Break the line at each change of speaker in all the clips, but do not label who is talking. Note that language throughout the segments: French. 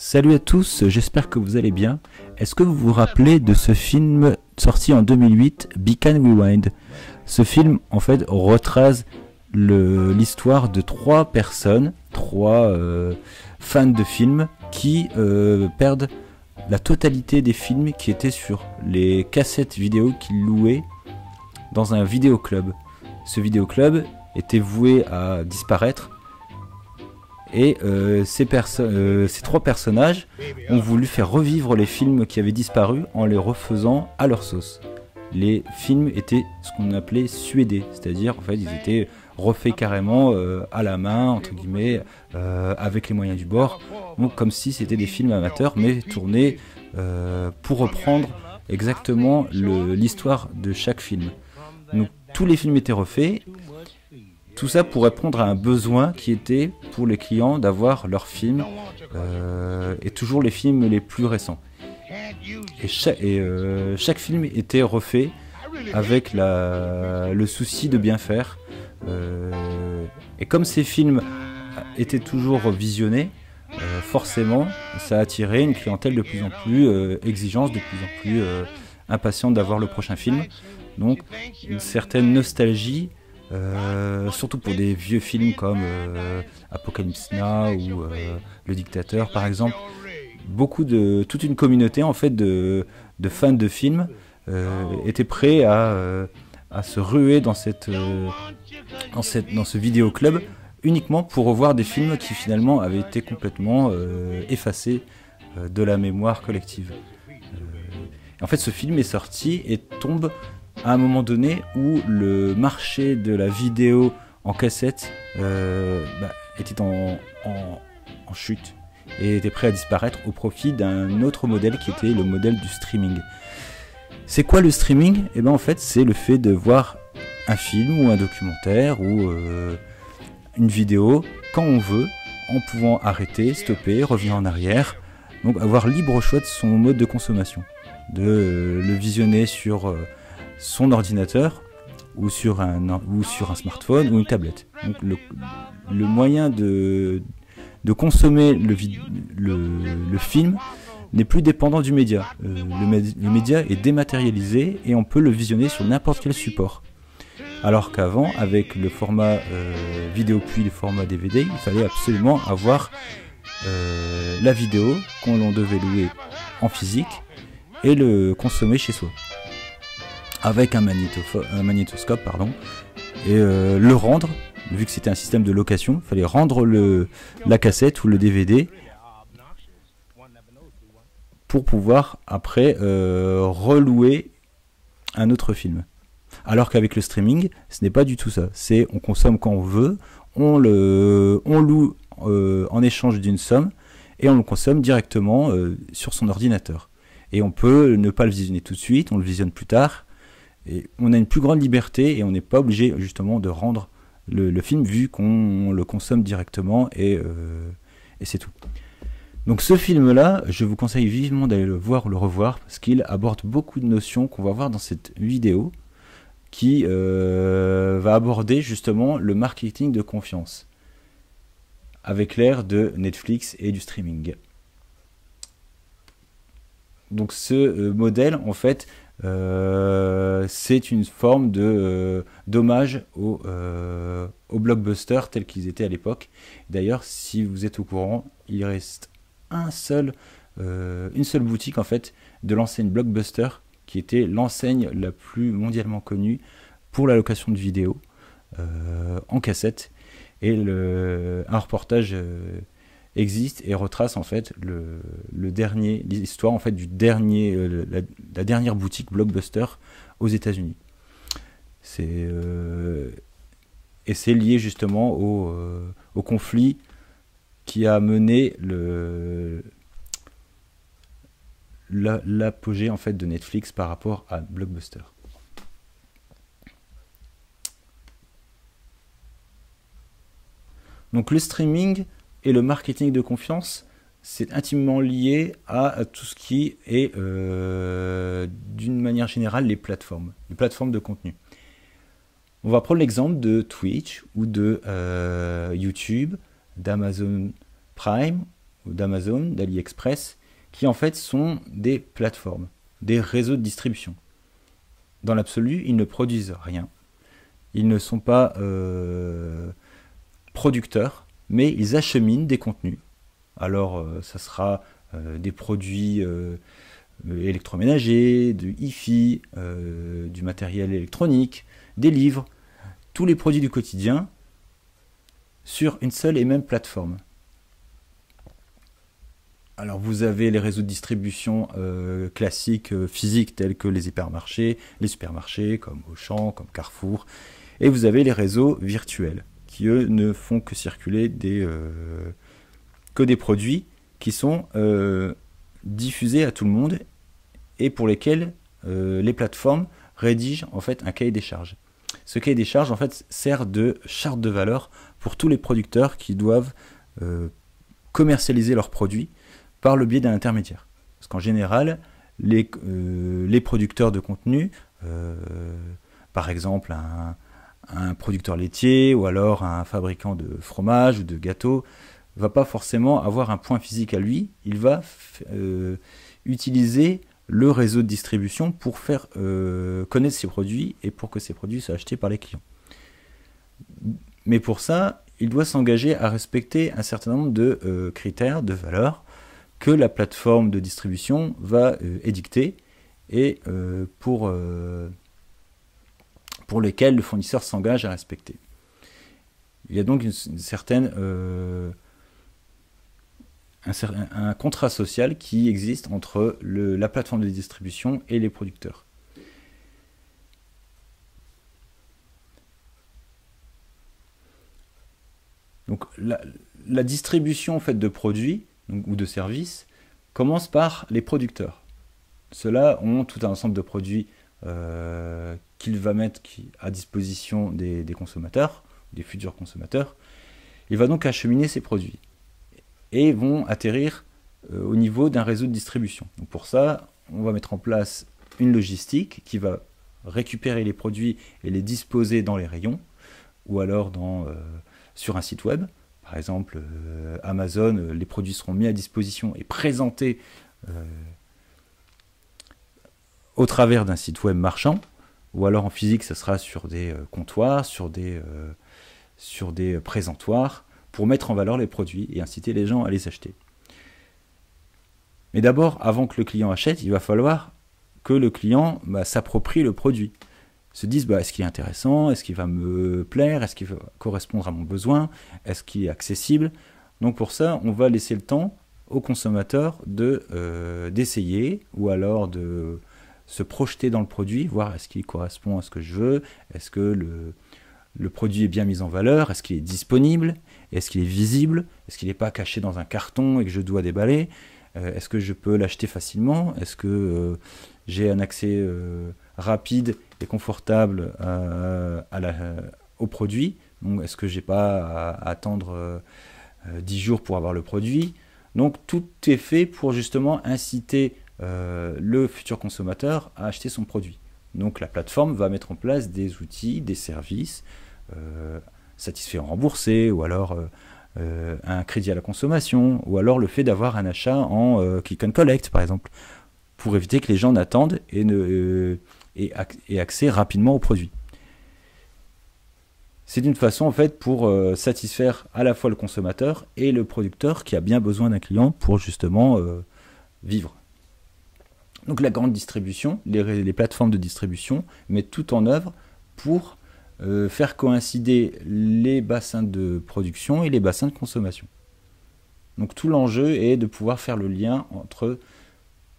Salut à tous, j'espère que vous allez bien. Est-ce que vous vous rappelez de ce film sorti en 2008, Be Can Rewind? Ce film, en fait, retrace l'histoire de trois personnes, trois fans de films qui perdent la totalité des films qui étaient sur les cassettes vidéo qu'ils louaient dans un vidéoclub. Ce vidéoclub était voué à disparaître. Et ces trois personnages ont voulu faire revivre les films qui avaient disparu en les refaisant à leur sauce. Les films étaient ce qu'on appelait suédés, c'est-à-dire en fait ils étaient refaits carrément à la main, entre guillemets, avec les moyens du bord, donc comme si c'était des films amateurs mais tournés pour reprendre exactement l'histoire de chaque film. Donc tous les films étaient refaits. Tout ça pour répondre à un besoin qui était pour les clients d'avoir leurs films et toujours les films les plus récents. Et chaque film était refait avec le souci de bien faire. Et comme ces films étaient toujours visionnés, forcément ça attirait une clientèle de plus en plus exigeante, de plus en plus impatiente d'avoir le prochain film. Donc une certaine nostalgie. Surtout pour des vieux films comme Apocalypse Now ou Le Dictateur par exemple, toute une communauté en fait de fans de films étaient prêts à se ruer dans ce vidéoclub uniquement pour revoir des films qui finalement avaient été complètement effacés de la mémoire collective. En fait, ce film est sorti et tombe à un moment donné où le marché de la vidéo en cassette était en chute et était prêt à disparaître au profit d'un autre modèle qui était le modèle du streaming. C'est quoi le streaming? Et ben en fait c'est le fait de voir un film ou un documentaire ou une vidéo quand on veut, en pouvant arrêter, stopper, revenir en arrière, donc avoir libre choix de son mode de consommation, de le visionner sur son ordinateur ou sur un smartphone ou une tablette. Donc le moyen de consommer le film n'est plus dépendant du média. Le média est dématérialisé et on peut le visionner sur n'importe quel support. Alors qu'avant, avec le format vidéo puis le format DVD, il fallait absolument avoir la vidéo qu'on devait louer en physique et le consommer chez soi. Avec un magnétoscope, et le rendre, vu que c'était un système de location, il fallait rendre la cassette ou le DVD pour pouvoir après relouer un autre film. Alors qu'avec le streaming, ce n'est pas du tout ça. On consomme quand on veut, on loue en échange d'une somme et on le consomme directement sur son ordinateur. Et on peut ne pas le visionner tout de suite, on le visionne plus tard. Et on a une plus grande liberté et on n'est pas obligé justement de rendre le film vu qu'on le consomme directement et c'est tout. Donc ce film là, je vous conseille vivement d'aller le voir ou le revoir parce qu'il aborde beaucoup de notions qu'on va voir dans cette vidéo qui va aborder justement le marketing de confiance avec l'ère de Netflix et du streaming. Donc ce modèle en fait c'est une forme d'hommage aux blockbusters tels qu'ils étaient à l'époque. D'ailleurs, si vous êtes au courant, il reste une seule boutique en fait de l'enseigne Blockbuster, qui était l'enseigne la plus mondialement connue pour la location de vidéos en cassette. Et un reportage existe et retrace en fait l'histoire en fait la dernière boutique Blockbuster aux États-Unis. Et c'est lié justement au conflit qui a mené l'apogée en fait de Netflix par rapport à Blockbuster. Donc le streaming et le marketing de confiance, c'est intimement lié à tout ce qui est, d'une manière générale, les plateformes de contenu. On va prendre l'exemple de Twitch ou de YouTube, d'Amazon Prime d'Amazon, d'AliExpress, qui en fait sont des plateformes, des réseaux de distribution. Dans l'absolu, ils ne produisent rien. Ils ne sont pas producteurs, mais ils acheminent des contenus. Alors, ça sera des produits électroménagers, du hi-fi, du matériel électronique, des livres, tous les produits du quotidien sur une seule et même plateforme. Alors vous avez les réseaux de distribution classiques, physiques, tels que les hypermarchés, les supermarchés, comme Auchan, comme Carrefour, et vous avez les réseaux virtuels, qui eux ne font que circuler que des produits qui sont diffusés à tout le monde et pour lesquels les plateformes rédigent en fait un cahier des charges. Ce cahier des charges en fait sert de charte de valeur pour tous les producteurs qui doivent commercialiser leurs produits par le biais d'un intermédiaire. Parce qu'en général, les producteurs de contenu, par exemple un producteur laitier ou alors un fabricant de fromage ou de gâteaux, va pas forcément avoir un point physique à lui, il va utiliser le réseau de distribution pour faire connaître ses produits et pour que ces produits soient achetés par les clients. Mais pour ça, il doit s'engager à respecter un certain nombre de critères, de valeurs, que la plateforme de distribution va édicter et pour lesquels le fournisseur s'engage à respecter. Il y a donc un contrat social qui existe entre la plateforme de distribution et les producteurs. Donc la distribution en fait, de produits ou de services commence par les producteurs. Ceux-là ont tout un ensemble de produits qu'il va mettre à disposition des consommateurs, des futurs consommateurs. Il va donc acheminer ces produits et vont atterrir au niveau d'un réseau de distribution. Donc pour ça, on va mettre en place une logistique qui va récupérer les produits et les disposer dans les rayons ou alors sur un site web. Par exemple, Amazon, les produits seront mis à disposition et présentés au travers d'un site web marchand, ou alors en physique, ça sera sur des comptoirs, sur des présentoirs, pour mettre en valeur les produits et inciter les gens à les acheter. Mais d'abord, avant que le client achète, il va falloir que le client s'approprie le produit. Se dise, est-ce qu'il est intéressant, est-ce qu'il va me plaire, est-ce qu'il va correspondre à mon besoin, est-ce qu'il est accessible. Donc pour ça, on va laisser le temps au consommateur d'essayer ou alors de se projeter dans le produit, voir est-ce qu'il correspond à ce que je veux, est-ce que le produit est bien mis en valeur, est-ce qu'il est disponible, est-ce qu'il est visible, est-ce qu'il n'est pas caché dans un carton et que je dois déballer, est-ce que je peux l'acheter facilement, est-ce que j'ai un accès rapide et confortable au produit, donc est-ce que j'ai pas à attendre 10 jours pour avoir le produit. Donc tout est fait pour justement inciter le futur consommateur à acheter son produit. Donc la plateforme va mettre en place des outils, des services satisfaits remboursés, ou alors un crédit à la consommation, ou alors le fait d'avoir un achat en click and collect par exemple, pour éviter que les gens n'attendent et accès rapidement au produit. C'est une façon en fait pour satisfaire à la fois le consommateur et le producteur qui a bien besoin d'un client pour justement vivre. Donc la grande distribution, les plateformes de distribution mettent tout en œuvre pour faire coïncider les bassins de production et les bassins de consommation. Donc tout l'enjeu est de pouvoir faire le lien entre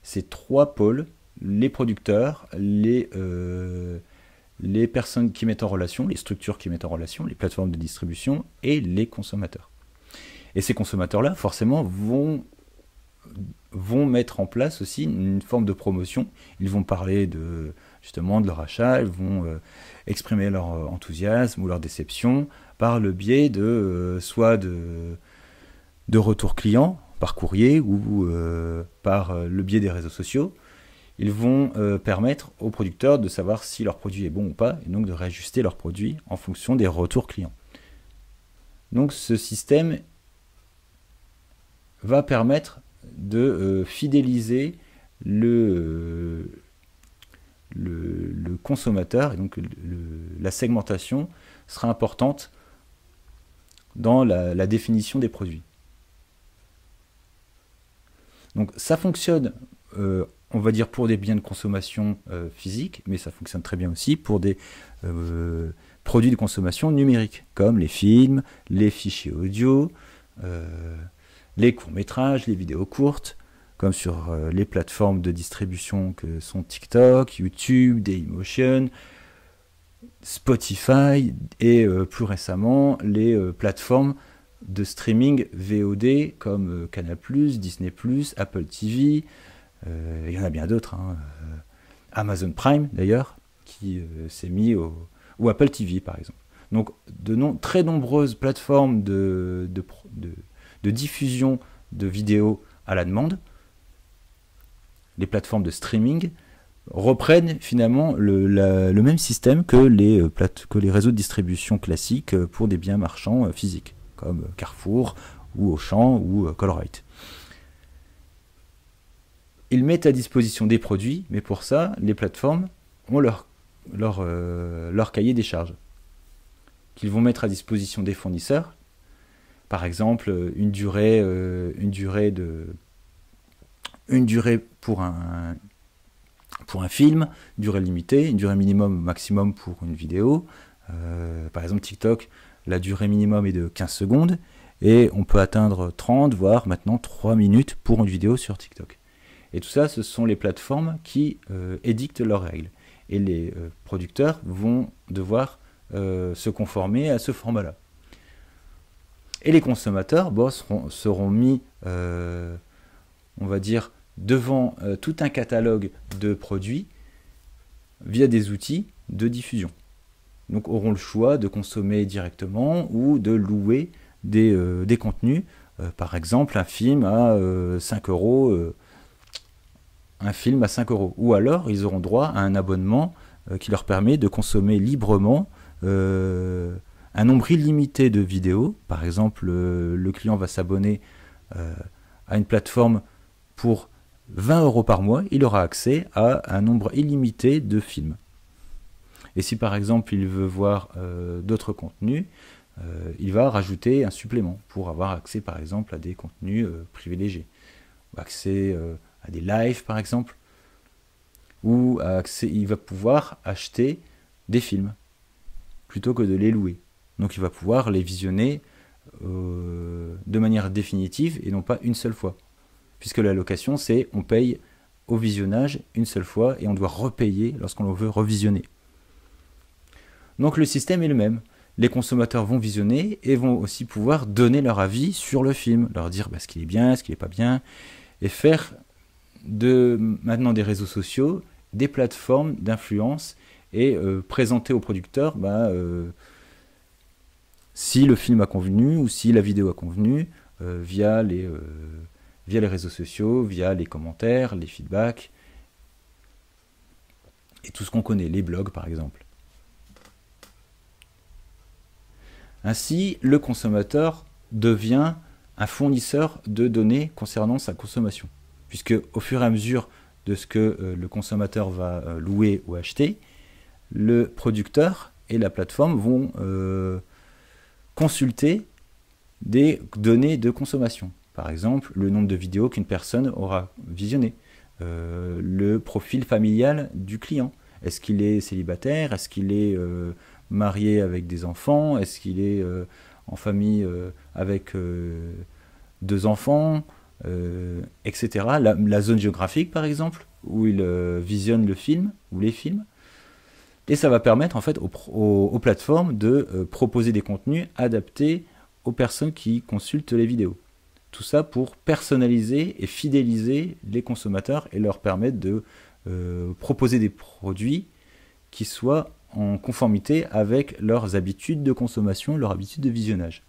ces trois pôles, les producteurs, les personnes qui mettent en relation, les structures qui mettent en relation, les plateformes de distribution et les consommateurs. Et ces consommateurs-là, forcément, vont mettre en place aussi une forme de promotion. Ils vont parler justement de leur achat, ils vont exprimer leur enthousiasme ou leur déception par le biais soit de retours clients par courrier ou par le biais des réseaux sociaux. Ils vont permettre aux producteurs de savoir si leur produit est bon ou pas, et donc de réajuster leur produit en fonction des retours clients. Donc ce système va permettre de fidéliser le consommateur, et donc la segmentation sera importante dans la définition des produits. Donc ça fonctionne, on va dire, pour des biens de consommation physique, mais ça fonctionne très bien aussi pour des produits de consommation numérique, comme les films, les fichiers audio, les courts-métrages, les vidéos courtes, comme sur les plateformes de distribution que sont TikTok, YouTube, Dailymotion, Spotify et plus récemment les plateformes de streaming VOD comme Canal+, Disney+, Apple TV, il y en a bien d'autres, hein, Amazon Prime d'ailleurs, qui s'est mis ou Apple TV par exemple. Donc très nombreuses plateformes de diffusion de vidéos à la demande, les plateformes de streaming, reprennent finalement le même système que les réseaux de distribution classiques pour des biens marchands physiques, comme Carrefour, ou Auchan, ou Colruyt. Ils mettent à disposition des produits, mais pour ça, les plateformes ont leur cahier des charges, qu'ils vont mettre à disposition des fournisseurs. Par exemple, une durée pour un film, durée limitée, une durée minimum maximum pour une vidéo. Par exemple, TikTok, la durée minimum est de 15 secondes, et on peut atteindre 30, voire maintenant 3 minutes pour une vidéo sur TikTok. Et tout ça, ce sont les plateformes qui édictent leurs règles. Et les producteurs vont devoir se conformer à ce format-là. Et les consommateurs seront mis, on va dire, devant tout un catalogue de produits via des outils de diffusion. Donc auront le choix de consommer directement ou de louer des contenus. Par exemple, un film à 5 euros. Un film à 5 euros. Ou alors, ils auront droit à un abonnement qui leur permet de consommer librement un nombre illimité de vidéos. Par exemple, le client va s'abonner à une plateforme pour 20 euros par mois. Il aura accès à un nombre illimité de films. Et si par exemple, il veut voir d'autres contenus, il va rajouter un supplément pour avoir accès par exemple à des contenus privilégiés. Accès à des lives par exemple, ou il va pouvoir acheter des films plutôt que de les louer. Donc il va pouvoir les visionner de manière définitive et non pas une seule fois. Puisque la location, c'est on paye au visionnage une seule fois et on doit repayer lorsqu'on veut revisionner. Donc le système est le même. Les consommateurs vont visionner et vont aussi pouvoir donner leur avis sur le film, leur dire ce qu'il est bien, ce qu'il n'est pas bien, et faire maintenant des réseaux sociaux, des plateformes d'influence, et présenter aux producteurs si le film a convenu ou si la vidéo a convenu via les réseaux sociaux, via les commentaires, les feedbacks, et tout ce qu'on connaît, les blogs par exemple. Ainsi, le consommateur devient un fournisseur de données concernant sa consommation. Puisque au fur et à mesure de ce que le consommateur va louer ou acheter, le producteur et la plateforme vont consulter des données de consommation. Par exemple, le nombre de vidéos qu'une personne aura visionné, le profil familial du client. Est-ce qu'il est célibataire? Est-ce qu'il est marié avec des enfants? Est-ce qu'il est en famille avec 2 enfants, etc. La zone géographique, par exemple, où il visionne le film ou les films. Et ça va permettre en fait aux plateformes de proposer des contenus adaptés aux personnes qui consultent les vidéos. Tout ça pour personnaliser et fidéliser les consommateurs et leur permettre de proposer des produits qui soient en conformité avec leurs habitudes de consommation, leurs habitudes de visionnage.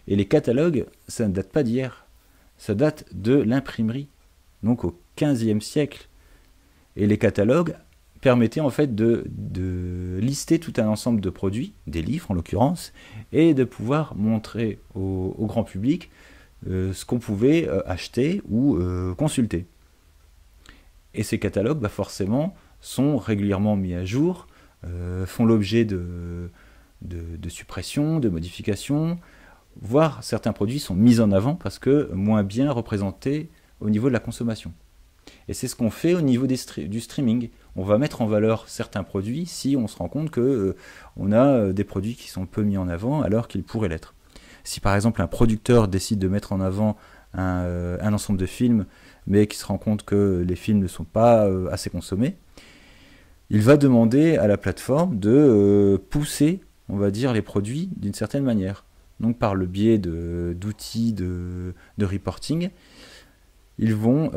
Et les catalogues, ça ne date pas d'hier, ça date de l'imprimerie, donc au XVe siècle. Et les catalogues permettaient en fait de lister tout un ensemble de produits, des livres en l'occurrence, et de pouvoir montrer au grand public ce qu'on pouvait acheter ou consulter. Et ces catalogues, bah, forcément, sont régulièrement mis à jour, font l'objet de suppression, de modifications, voire certains produits sont mis en avant parce que moins bien représentés au niveau de la consommation. Et c'est ce qu'on fait au niveau du streaming. On va mettre en valeur certains produits si on se rend compte que on a des produits qui sont peu mis en avant alors qu'ils pourraient l'être. Si par exemple un producteur décide de mettre en avant un ensemble de films, mais qui se rend compte que les films ne sont pas assez consommés, il va demander à la plateforme de pousser, on va dire, les produits d'une certaine manière. Donc par le biais d'outils de reporting, ils vont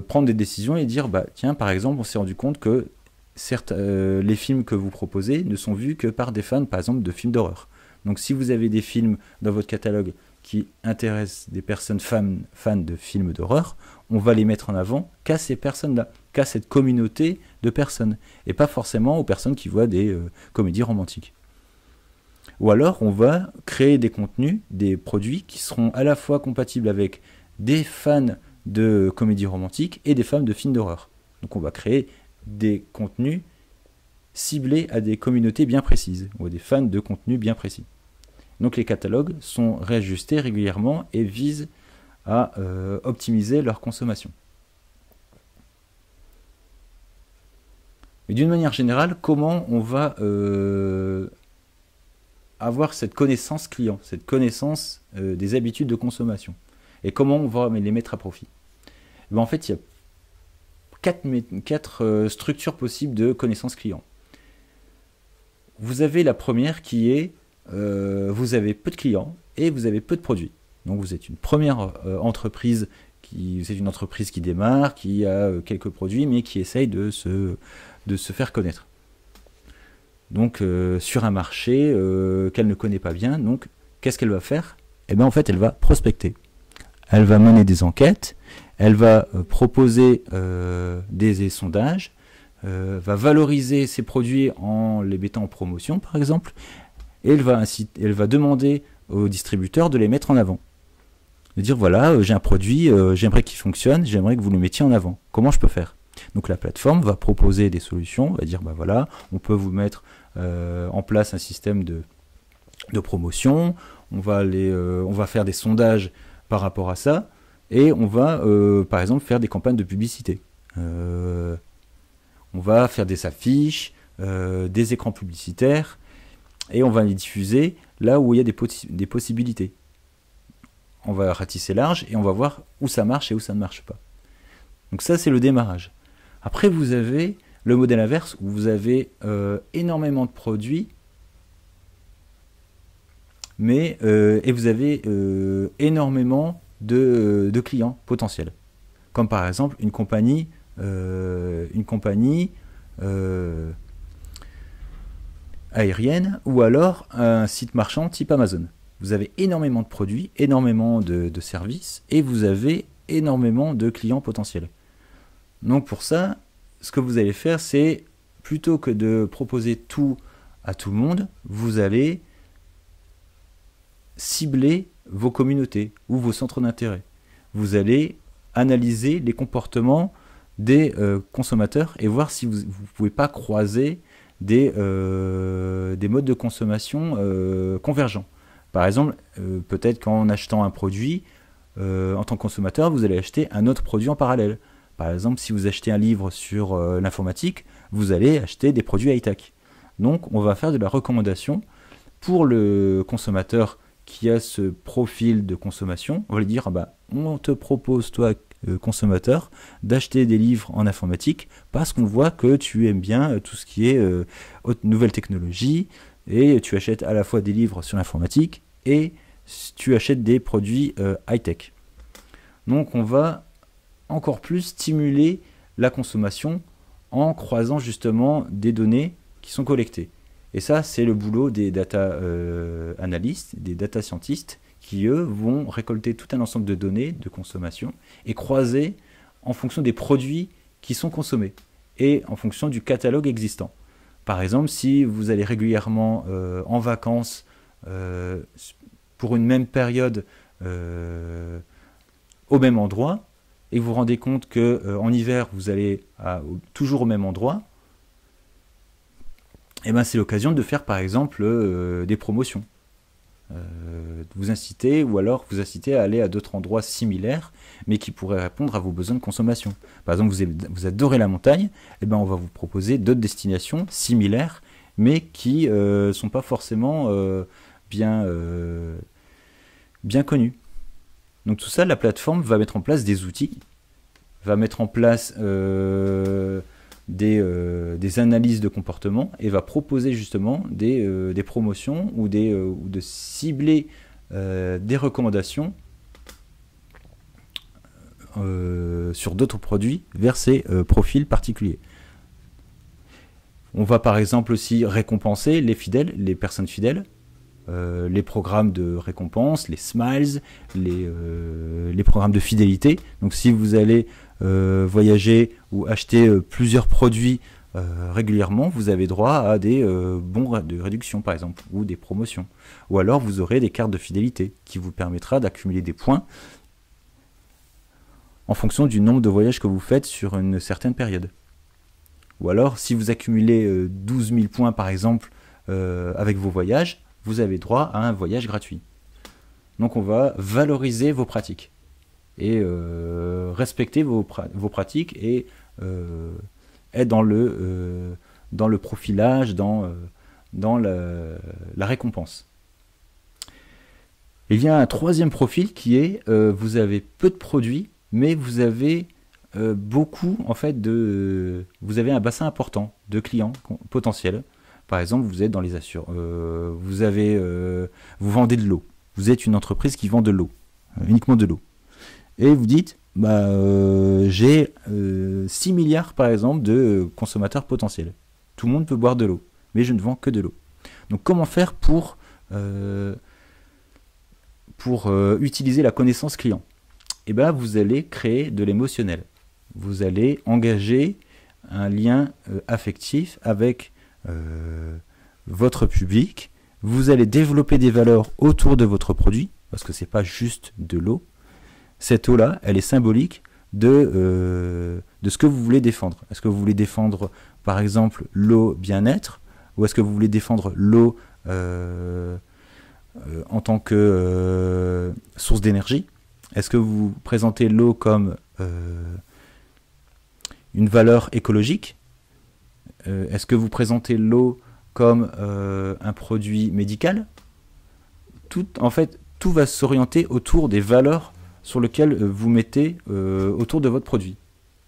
prendre des décisions et dire, bah tiens, par exemple, on s'est rendu compte que certes, les films que vous proposez ne sont vus que par des fans, par exemple, de films d'horreur. Donc si vous avez des films dans votre catalogue qui intéressent des personnes fans de films d'horreur, on va les mettre en avant qu'à ces personnes-là, qu'à cette communauté de personnes, et pas forcément aux personnes qui voient des comédies romantiques. Ou alors on va créer des contenus, des produits qui seront à la fois compatibles avec des fans de comédies romantiques et des fans de films d'horreur. Donc on va créer des contenus ciblés à des communautés bien précises, ou à des fans de contenus bien précis. Donc les catalogues sont réajustés régulièrement et visent à optimiser leur consommation. Mais d'une manière générale, comment on va avoir cette connaissance client, cette connaissance des habitudes de consommation, et comment on va les mettre à profit? En fait, il y a quatre structures possibles de connaissance client. Vous avez la première qui est vous avez peu de clients et vous avez peu de produits. Donc vous êtes une première entreprise, c'est une entreprise qui démarre, qui a quelques produits, mais qui essaye de se faire connaître. Donc sur un marché qu'elle ne connaît pas bien, donc qu'est-ce qu'elle va faire? Eh bien en fait elle va prospecter. Elle va mener des enquêtes, elle va proposer des sondages, va valoriser ses produits en les mettant en promotion par exemple, et elle va demander aux distributeurs de les mettre en avant. De dire voilà, j'ai un produit, j'aimerais qu'il fonctionne, j'aimerais que vous le mettiez en avant. Comment je peux faire? Donc la plateforme va proposer des solutions, va dire bah voilà, on peut vous mettre en place un système de promotion, on va faire des sondages par rapport à ça, et on va par exemple faire des campagnes de publicité. On va faire des affiches, des écrans publicitaires, et on va les diffuser là où il y a des possibilités. On va ratisser large et on va voir où ça marche et où ça ne marche pas. Donc ça, c'est le démarrage. Après, vous avez le modèle inverse où vous avez énormément de produits, et vous avez énormément de clients potentiels. Comme par exemple une compagnie aérienne ou alors un site marchand type Amazon. Vous avez énormément de produits, énormément de services et vous avez énormément de clients potentiels. Donc pour ça, ce que vous allez faire, c'est plutôt que de proposer tout à tout le monde, vous allez cibler vos communautés ou vos centres d'intérêt. Vous allez analyser les comportements des consommateurs et voir si vous ne pouvez pas croiser des modes de consommation convergents. Par exemple, peut-être qu'en achetant un produit, en tant que consommateur, vous allez acheter un autre produit en parallèle. Par exemple, si vous achetez un livre sur l'informatique, vous allez acheter des produits high-tech. Donc, on va faire de la recommandation pour le consommateur qui a ce profil de consommation. On va lui dire, ah bah, on te propose, toi, consommateur, d'acheter des livres en informatique parce qu'on voit que tu aimes bien tout ce qui est nouvelle technologie et tu achètes à la fois des livres sur l'informatique et tu achètes des produits high-tech. Donc on va encore plus stimuler la consommation en croisant justement des données qui sont collectées. Et ça, c'est le boulot des data analystes, des data scientists, qui eux vont récolter tout un ensemble de données de consommation et croiser en fonction des produits qui sont consommés et en fonction du catalogue existant. Par exemple, si vous allez régulièrement en vacances pour une même période au même endroit, et vous vous rendez compte que en hiver, vous allez toujours au même endroit, et ben c'est l'occasion de faire par exemple des promotions. Vous inciter, ou alors vous inciter à aller à d'autres endroits similaires, mais qui pourraient répondre à vos besoins de consommation. Par exemple, vous adorez la montagne, et ben on va vous proposer d'autres destinations similaires, mais qui sont pas forcément bien connues. Donc tout ça, la plateforme va mettre en place des outils, va mettre en place des analyses de comportement, et va proposer justement des promotions ou de cibler des recommandations sur d'autres produits vers ces profils particuliers. On va par exemple aussi récompenser les personnes fidèles, les programmes de récompense, les smiles, les programmes de fidélité. Donc si vous allez voyager ou acheter plusieurs produits régulièrement, vous avez droit à des bons de réduction par exemple, ou des promotions. Ou alors vous aurez des cartes de fidélité qui vous permettra d'accumuler des points en fonction du nombre de voyages que vous faites sur une certaine période. Ou alors si vous accumulez 12 000 points par exemple avec vos voyages, vous avez droit à un voyage gratuit. Donc on va valoriser vos pratiques et respecter vos pratiques et être dans le profilage, dans la récompense. Il y a un troisième profil qui est vous avez peu de produits, mais vous avez beaucoup en fait vous avez un bassin important de clients potentiels. Par exemple, vous êtes dans les assurances, vous vendez de l'eau. Vous êtes une entreprise qui vend de l'eau, uniquement de l'eau. Et vous dites, j'ai 6 milliards par exemple de consommateurs potentiels. Tout le monde peut boire de l'eau, mais je ne vends que de l'eau. Donc comment faire pour utiliser la connaissance client? Eh bien, vous allez créer de l'émotionnel. Vous allez engager un lien affectif avec votre public. Vous allez développer des valeurs autour de votre produit, parce que c'est pas juste de l'eau. Cette eau-là, elle est symbolique de ce que vous voulez défendre. Est-ce que vous voulez défendre, par exemple, l'eau bien-être, ou est-ce que vous voulez défendre l'eau en tant que source d'énergie? Est-ce que vous présentez l'eau comme une valeur écologique? Est-ce que vous présentez l'eau comme un produit médical? En fait, tout va s'orienter autour des valeurs sur lesquelles vous mettez autour de votre produit.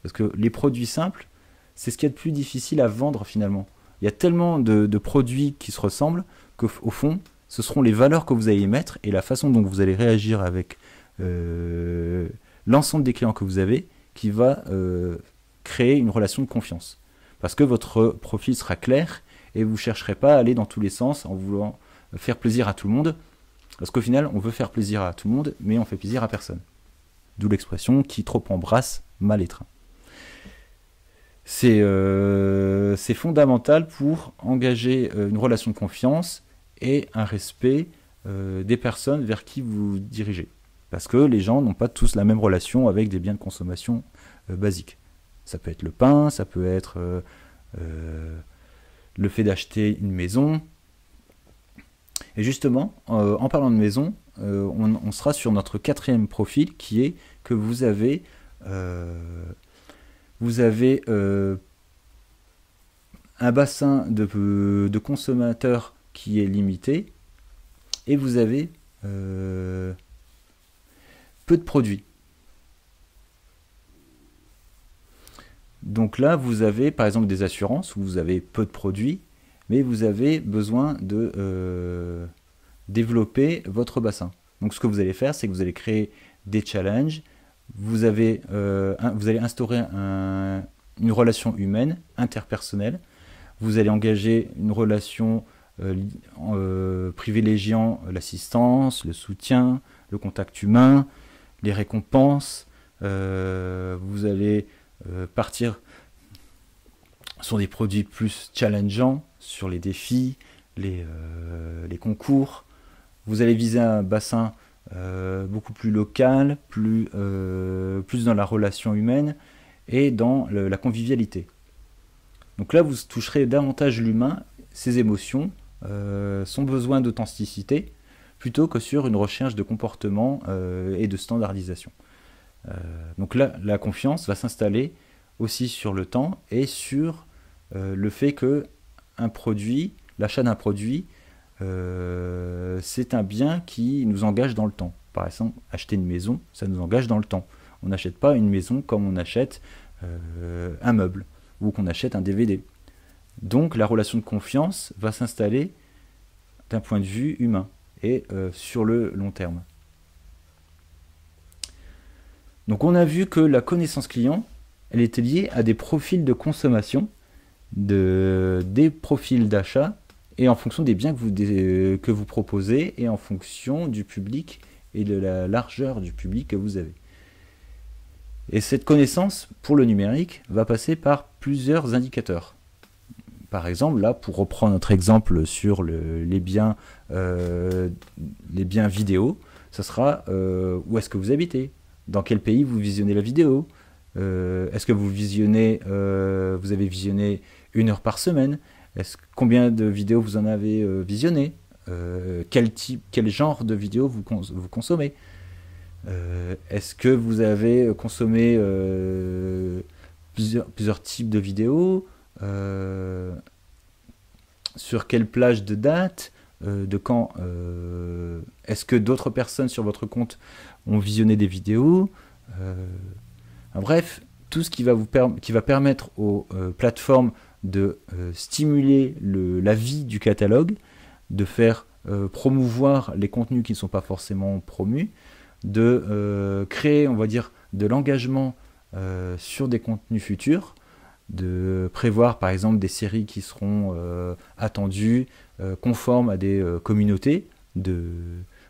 Parce que les produits simples, c'est ce qu'il y a de plus difficile à vendre finalement. Il y a tellement de produits qui se ressemblent qu'au fond, ce seront les valeurs que vous allez mettre et la façon dont vous allez réagir avec l'ensemble des clients que vous avez qui va créer une relation de confiance. Parce que votre profil sera clair et vous ne chercherez pas à aller dans tous les sens en voulant faire plaisir à tout le monde. Parce qu'au final, on veut faire plaisir à tout le monde, mais on fait plaisir à personne. D'où l'expression « qui trop embrasse, mal étreint ». C'est fondamental pour engager une relation de confiance et un respect des personnes vers qui vous dirigez. Parce que les gens n'ont pas tous la même relation avec des biens de consommation basiques. Ça peut être le pain, ça peut être le fait d'acheter une maison. Et justement, en parlant de maison, on sera sur notre quatrième profil qui est que vous avez un bassin de consommateurs qui est limité et vous avez peu de produits. Donc là, vous avez par exemple des assurances où vous avez peu de produits, mais vous avez besoin de développer votre bassin. Donc ce que vous allez faire, c'est que vous allez créer des challenges, vous allez instaurer une relation humaine, interpersonnelle, vous allez engager une relation privilégiant l'assistance, le soutien, le contact humain, les récompenses, vous allez partir sur des produits plus challengeants, sur les défis, les concours. Vous allez viser un bassin beaucoup plus local, plus dans la relation humaine et dans la convivialité. Donc là, vous toucherez davantage l'humain, ses émotions, son besoin d'authenticité, plutôt que sur une recherche de comportement et de standardisation. Donc là, la confiance va s'installer aussi sur le temps et sur le fait que l'achat d'un produit, c'est un bien qui nous engage dans le temps. Par exemple, acheter une maison, ça nous engage dans le temps. On n'achète pas une maison comme on achète un meuble ou qu'on achète un DVD. Donc la relation de confiance va s'installer d'un point de vue humain et sur le long terme. Donc on a vu que la connaissance client, elle était liée à des profils de consommation, des profils d'achat, et en fonction des biens que vous proposez, et en fonction du public et de la largeur du public que vous avez. Et cette connaissance, pour le numérique, va passer par plusieurs indicateurs. Par exemple, là, pour reprendre notre exemple sur les biens vidéo, ça sera où est-ce que vous habitez, dans quel pays vous visionnez la vidéo, est-ce que vous avez visionné 1 heure par semaine, combien de vidéos vous en avez visionné, quel genre de vidéo vous consommez, est-ce que vous avez consommé plusieurs types de vidéos, sur quelle plage de date, de quand, est-ce que d'autres personnes sur votre compte ont visionné des vidéos, bref, tout ce qui va permettre aux plateformes de stimuler la vie du catalogue, de faire promouvoir les contenus qui ne sont pas forcément promus, de créer, on va dire, de l'engagement sur des contenus futurs, de prévoir par exemple des séries qui seront attendues, conformes à des communautés,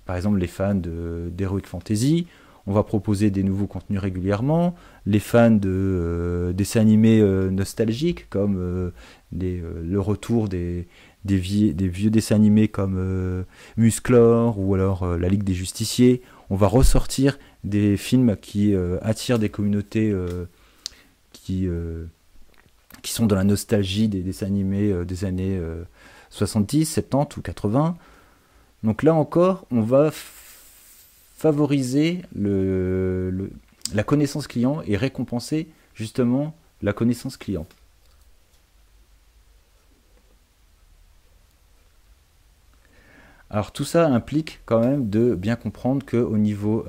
par exemple les fans d'Heroic Fantasy. On va proposer des nouveaux contenus régulièrement. Les fans de dessins animés nostalgiques, comme le retour des vieux dessins animés comme Musclor ou alors La Ligue des Justiciers. On va ressortir des films qui attirent des communautés qui sont dans la nostalgie des dessins animés des années 70, 70 ou 80. Donc là encore, on va favoriser la connaissance client et récompenser justement la connaissance client. Alors tout ça implique quand même de bien comprendre qu'au niveau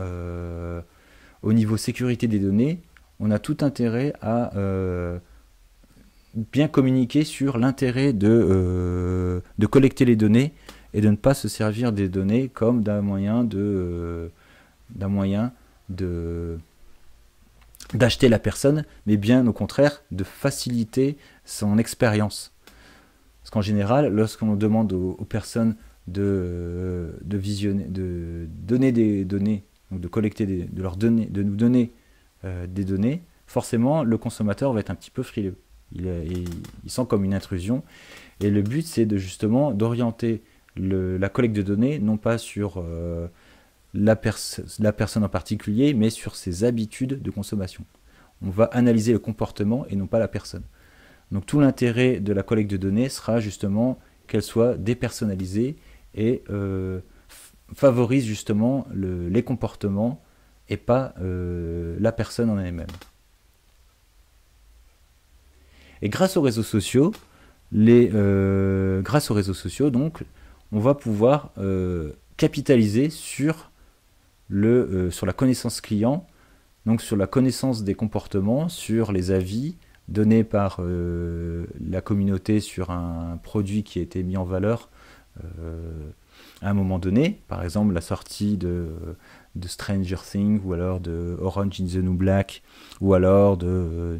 sécurité des données, on a tout intérêt à bien communiquer sur l'intérêt de collecter les données et de ne pas se servir des données comme d'un moyen d'acheter la personne, mais bien au contraire de faciliter son expérience. Parce qu'en général, lorsqu'on demande aux personnes de donner des données, donc de collecter de nous donner des données, forcément le consommateur va être un petit peu frileux. Il sent comme une intrusion. Et le but, c'est justement d'orienter la collecte de données, non pas sur la personne en particulier, mais sur ses habitudes de consommation. On va analyser le comportement et non pas la personne. Donc tout l'intérêt de la collecte de données sera justement qu'elle soit dépersonnalisée et favorise justement les comportements et pas la personne en elle-même. Et grâce aux réseaux sociaux, donc, on va pouvoir capitaliser sur la connaissance client, donc sur la connaissance des comportements, sur les avis donnés par la communauté sur un produit qui a été mis en valeur à un moment donné, par exemple la sortie de Stranger Things, ou alors de Orange is the New Black, ou alors de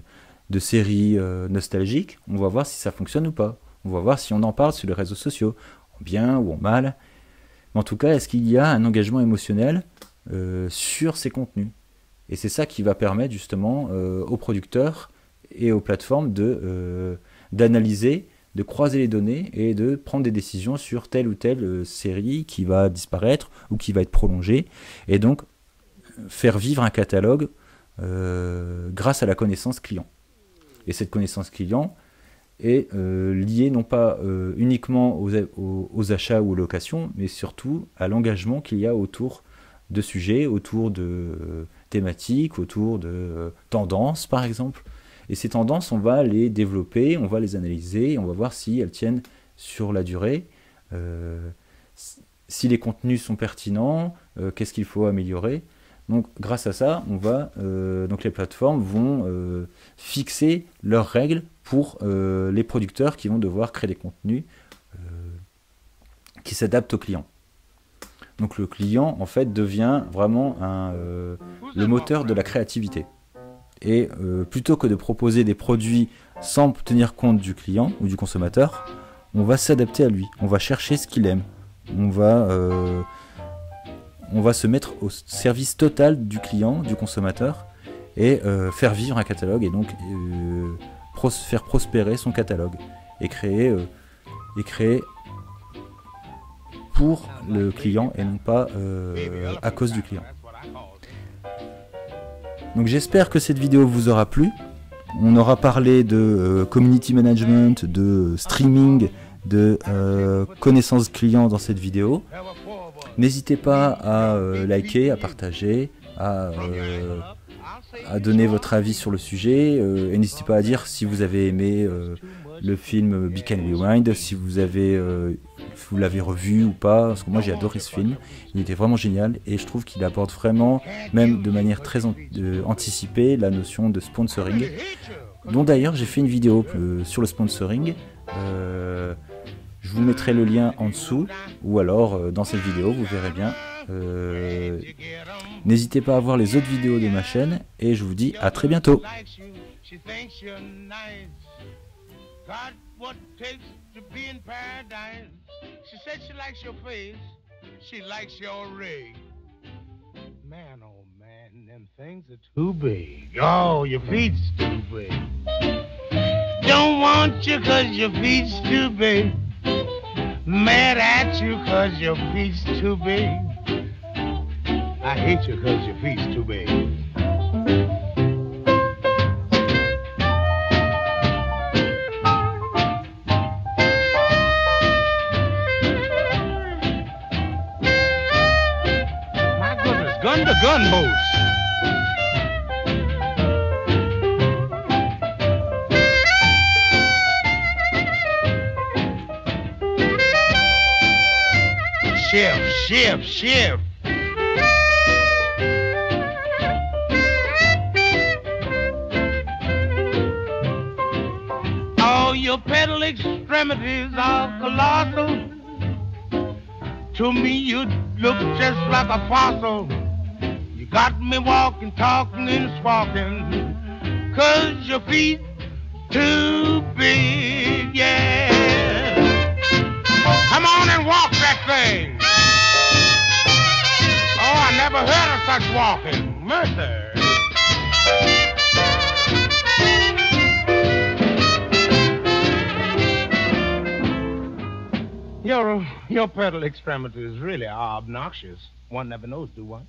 séries nostalgiques. On va voir si ça fonctionne ou pas. On va voir si on en parle sur les réseaux sociaux, en bien ou en mal. Mais en tout cas, est-ce qu'il y a un engagement émotionnel sur ces contenus? Et c'est ça qui va permettre justement aux producteurs et aux plateformes d'analyser de croiser les données et de prendre des décisions sur telle ou telle série qui va disparaître ou qui va être prolongée, et donc faire vivre un catalogue grâce à la connaissance client. Et cette connaissance client est liée non pas uniquement aux achats ou aux locations, mais surtout à l'engagement qu'il y a autour de sujets, autour de thématiques, autour de tendances par exemple. Et ces tendances, on va les développer, on va les analyser, on va voir si elles tiennent sur la durée, si les contenus sont pertinents, qu'est-ce qu'il faut améliorer. Donc grâce à ça, donc les plateformes vont fixer leurs règles pour les producteurs qui vont devoir créer des contenus qui s'adaptent aux clients. Donc le client en fait devient vraiment le moteur de la créativité. Et plutôt que de proposer des produits sans tenir compte du client ou du consommateur, on va s'adapter à lui, on va chercher ce qu'il aime, on va se mettre au service total du client, du consommateur, et faire vivre un catalogue, et donc faire prospérer son catalogue, et créer pour le client et non pas à cause du client. Donc j'espère que cette vidéo vous aura plu. On aura parlé de community management, de streaming, de connaissance client dans cette vidéo. N'hésitez pas à liker, à partager, à donner votre avis sur le sujet. Et n'hésitez pas à dire si vous avez aimé le film Beacon Rewind, si vous l'avez revu ou pas, parce que moi j'ai adoré ce film, il était vraiment génial et je trouve qu'il aborde vraiment, même de manière très anticipée, la notion de sponsoring, dont d'ailleurs j'ai fait une vidéo sur le sponsoring, je vous mettrai le lien en dessous, ou alors dans cette vidéo vous verrez bien. N'hésitez pas à voir les autres vidéos de ma chaîne et je vous dis à très bientôt. Got what takes to be in paradise. She said she likes your face, she likes your rig. Man, oh man, them things are too big. Oh, your feet's too big. Don't want you cause your feet's too big. Mad at you cause your feet's too big. I hate you cause your feet's too big. Gun to gun boats. Shift. All your pedal extremities are colossal. To me you look just like a fossil. Got me walking, talking, and squawking, cause your feet too big, yeah. Come on and walk that thing. Oh, I never heard of such walking. Mercy. Your pedal extremities really are obnoxious. One never knows, do one?